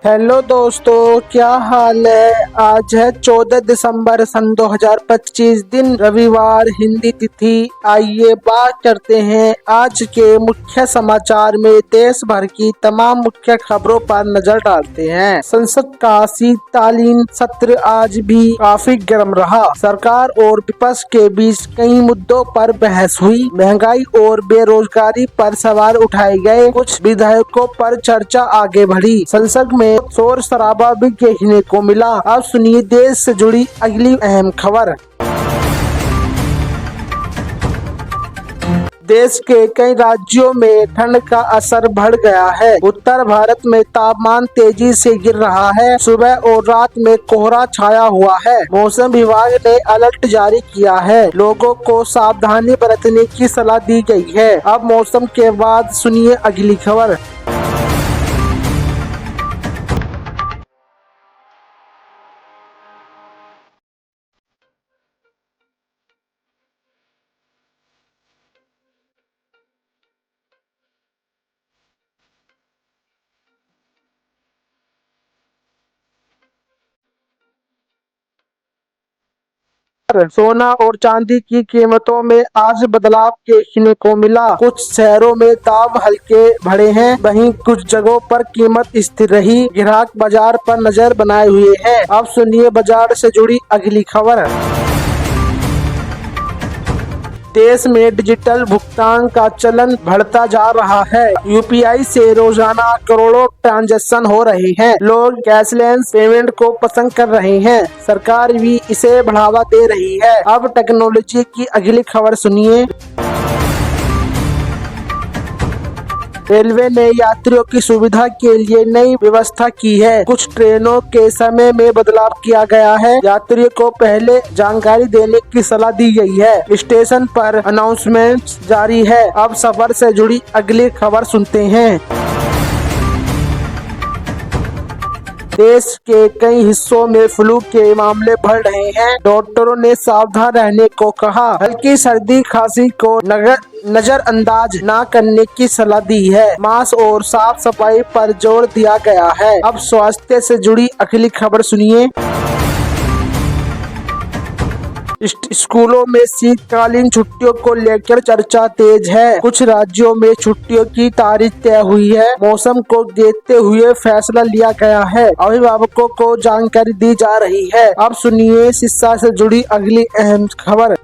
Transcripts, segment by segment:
Hello दोस्तों, क्या हाल है। आज है 14 दिसंबर सन 2025 दिन रविवार, हिंदी तिथि। आइए बात करते हैं आज के मुख्य समाचार में। देश भर की तमाम मुख्य खबरों पर नजर डालते हैं। संसद का शीतकालीन सत्र आज भी काफी गर्म रहा। सरकार और विपक्ष के बीच कई मुद्दों पर बहस हुई। महंगाई और बेरोजगारी पर सवाल उठाए गए। कुछ विधेयकों पर चर्चा आगे बढ़ी। संसद में शोर शराबा भी देखने को मिला। अब सुनिए देश से जुड़ी अगली अहम खबर। देश के कई राज्यों में ठंड का असर बढ़ गया है। उत्तर भारत में तापमान तेजी से गिर रहा है। सुबह और रात में कोहरा छाया हुआ है। मौसम विभाग ने अलर्ट जारी किया है। लोगों को सावधानी बरतने की सलाह दी गई है। अब मौसम के बाद सुनिए अगली खबर। सोना और चांदी की कीमतों में आज बदलाव देखने को मिला। कुछ शहरों में दाम हल्के बढ़े हैं, वहीं कुछ जगहों पर कीमत स्थिर रही। ग्राहक बाजार पर नजर बनाए हुए हैं। अब सुनिए बाजार से जुड़ी अगली खबर। देश में डिजिटल भुगतान का चलन बढ़ता जा रहा है। यूपीआई से रोजाना करोड़ों ट्रांजैक्शन हो रहे हैं। लोग कैशलेस पेमेंट को पसंद कर रहे हैं। सरकार भी इसे बढ़ावा दे रही है। अब टेक्नोलॉजी की अगली खबर सुनिए। रेलवे ने यात्रियों की सुविधा के लिए नई व्यवस्था की है। कुछ ट्रेनों के समय में बदलाव किया गया है। यात्रियों को पहले जानकारी देने की सलाह दी गई है। स्टेशन पर अनाउंसमेंट जारी है। अब सफर से जुड़ी अगली खबर सुनते हैं। देश के कई हिस्सों में फ्लू के मामले बढ़ रहे हैं। डॉक्टरों ने सावधान रहने को कहा। हल्की सर्दी खांसी को नजरअंदाज न करने की सलाह दी है। मास्क और साफ सफाई पर जोर दिया गया है। अब स्वास्थ्य से जुड़ी अगली खबर सुनिए। स्कूलों में शीतकालीन छुट्टियों को लेकर चर्चा तेज है। कुछ राज्यों में छुट्टियों की तारीख तय हुई है। मौसम को देखते हुए फैसला लिया गया है। अभिभावकों को जानकारी दी जा रही है। अब सुनिए शिक्षा से जुड़ी अगली अहम खबर।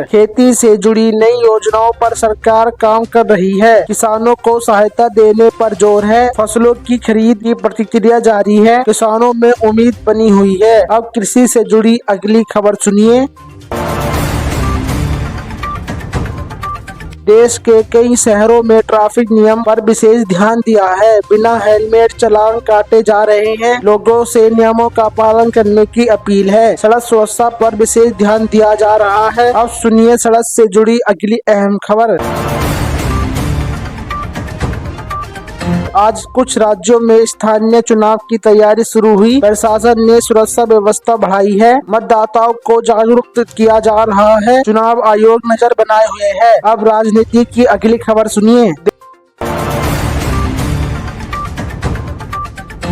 खेती से जुड़ी नई योजनाओं पर सरकार काम कर रही है। किसानों को सहायता देने पर जोर है। फसलों की खरीद की प्रक्रिया जारी है। किसानों में उम्मीद बनी हुई है। अब कृषि से जुड़ी अगली खबर सुनिए। देश के कई शहरों में ट्रैफिक नियम पर विशेष ध्यान दिया है। बिना हेलमेट चालान काटे जा रहे हैं। लोगों से नियमों का पालन करने की अपील है। सड़क सुरक्षा पर विशेष ध्यान दिया जा रहा है। अब सुनिए सड़क से जुड़ी अगली अहम खबर। आज कुछ राज्यों में स्थानीय चुनाव की तैयारी शुरू हुई। प्रशासन ने सुरक्षा व्यवस्था बढ़ाई है। मतदाताओं को जागरूक किया जा रहा है। चुनाव आयोग नजर बनाए हुए है। अब राजनीति की अगली खबर सुनिए।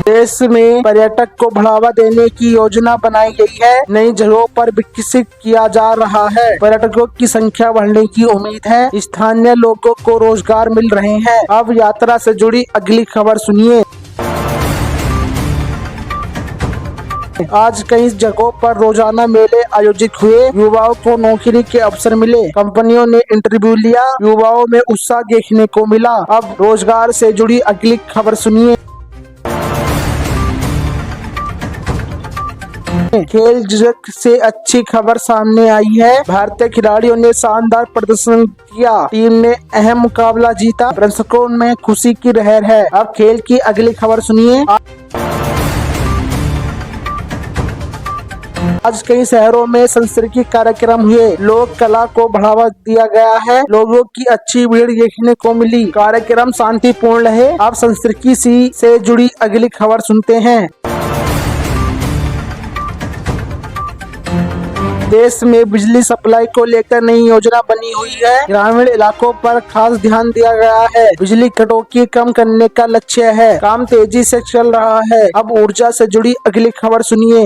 देश में पर्यटक को बढ़ावा देने की योजना बनाई गई है। नई जगहों पर विकसित किया जा रहा है। पर्यटकों की संख्या बढ़ने की उम्मीद है। स्थानीय लोगों को रोजगार मिल रहे हैं। अब यात्रा से जुड़ी अगली खबर सुनिए। आज कई जगहों पर रोजाना मेले आयोजित हुए। युवाओं को नौकरी के अवसर मिले। कंपनियों ने इंटरव्यू लिया। युवाओं में उत्साह देखने को मिला। अब रोजगार से जुड़ी अगली खबर सुनिए। खेल जगत से अच्छी खबर सामने आई है। भारतीय खिलाड़ियों ने शानदार प्रदर्शन किया। टीम ने अहम मुकाबला जीता। प्रशंसकों में खुशी की लहर है। अब खेल की अगली खबर सुनिए। आज कई शहरों में सांस्कृतिक कार्यक्रम हुए। लोक कला को बढ़ावा दिया गया है। लोगों की अच्छी भीड़ देखने को मिली। कार्यक्रम शांतिपूर्ण रहे। अब संस्कृति से जुड़ी अगली खबर सुनते हैं। देश में बिजली सप्लाई को लेकर नई योजना बनी हुई है। ग्रामीण इलाकों पर खास ध्यान दिया गया है। बिजली कटौती कम करने का लक्ष्य है। काम तेजी से चल रहा है। अब ऊर्जा से जुड़ी अगली खबर सुनिए।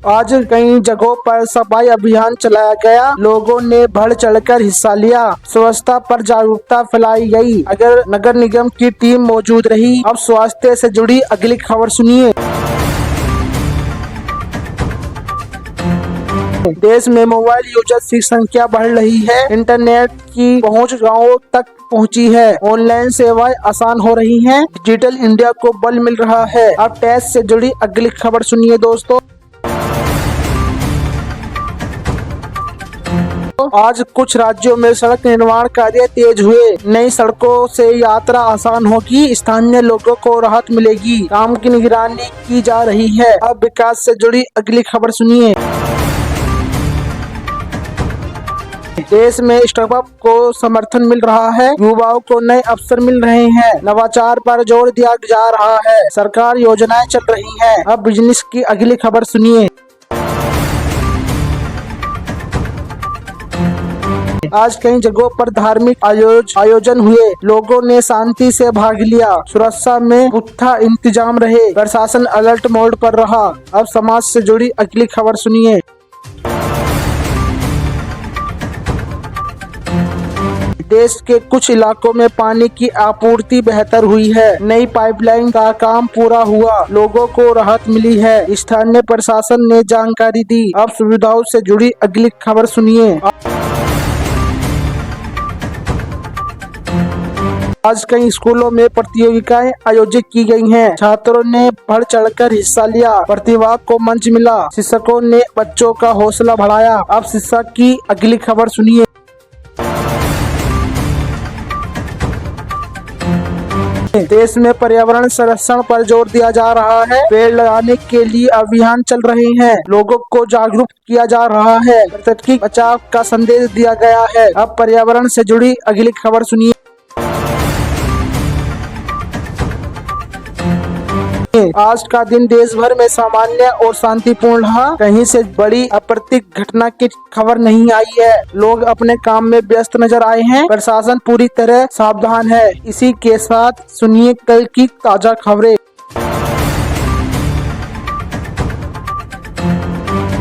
आज कई जगहों पर सफाई अभियान चलाया गया। लोगों ने बढ़ चढ़कर हिस्सा लिया। स्वच्छता पर जागरूकता फैलाई गई। अगर नगर निगम की टीम मौजूद रही। अब स्वास्थ्य से जुड़ी अगली खबर सुनिए। देश में मोबाइल यूजर्स की संख्या बढ़ रही है। इंटरनेट की पहुंच गांवों तक पहुंची है। ऑनलाइन सेवाएं आसान हो रही हैं। डिजिटल इंडिया को बल मिल रहा है। अब टेस्ट से जुड़ी अगली खबर सुनिए दोस्तों। आज कुछ राज्यों में सड़क निर्माण कार्य तेज हुए। नई सड़कों से यात्रा आसान होगी। स्थानीय लोगों को राहत मिलेगी। काम की निगरानी की जा रही है। अब विकास से जुड़ी अगली खबर सुनिए। देश में स्टार्टअप को समर्थन मिल रहा है। युवाओं को नए अवसर मिल रहे हैं। नवाचार पर जोर दिया जा रहा है। सरकार योजनाएं चल रही हैं। अब बिजनेस की अगली खबर सुनिए। आज कई जगहों पर धार्मिक आयोजन हुए। लोगों ने शांति से भाग लिया। सुरक्षा में पुख्ता इंतजाम रहे। प्रशासन अलर्ट मोड पर रहा। अब समाज से जुड़ी अगली खबर सुनिए। देश के कुछ इलाकों में पानी की आपूर्ति बेहतर हुई है। नई पाइपलाइन का काम पूरा हुआ। लोगों को राहत मिली है। स्थानीय प्रशासन ने जानकारी दी। अब सुविधाओं से जुड़ी अगली खबर सुनिए। आज कई स्कूलों में प्रतियोगिताएं आयोजित की गई हैं। छात्रों ने बढ़ चढ़कर हिस्सा लिया। प्रतिभा को मंच मिला। शिक्षकों ने बच्चों का हौसला बढ़ाया। अब शिक्षक की अगली खबर सुनिए। देश में पर्यावरण संरक्षण पर जोर दिया जा रहा है। पेड़ लगाने के लिए अभियान चल रहे हैं। लोगों को जागरूक किया जा रहा है। प्रकृति बचाव का संदेश दिया गया है। अब पर्यावरण से जुड़ी अगली खबर सुनिए। आज का दिन देश भर में सामान्य और शांतिपूर्ण रहा। कहीं से बड़ी अप्रीतिक घटना की खबर नहीं आई है। लोग अपने काम में व्यस्त नजर आए हैं। प्रशासन पूरी तरह सावधान है। इसी के साथ सुनिए कल की ताजा खबरें।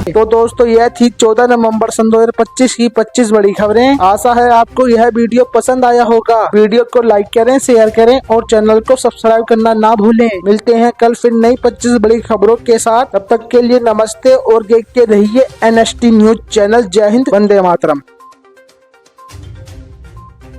तो दोस्तों यह थी 14 नवंबर सन 2025 की 25 बड़ी खबरें। आशा है आपको यह वीडियो पसंद आया होगा। वीडियो को लाइक करें, शेयर करें और चैनल को सब्सक्राइब करना ना भूलें। मिलते हैं कल फिर नई 25 बड़ी खबरों के साथ। तब तक के लिए नमस्ते और देखते रहिए NST न्यूज चैनल। जय हिंद, वंदे मातरम।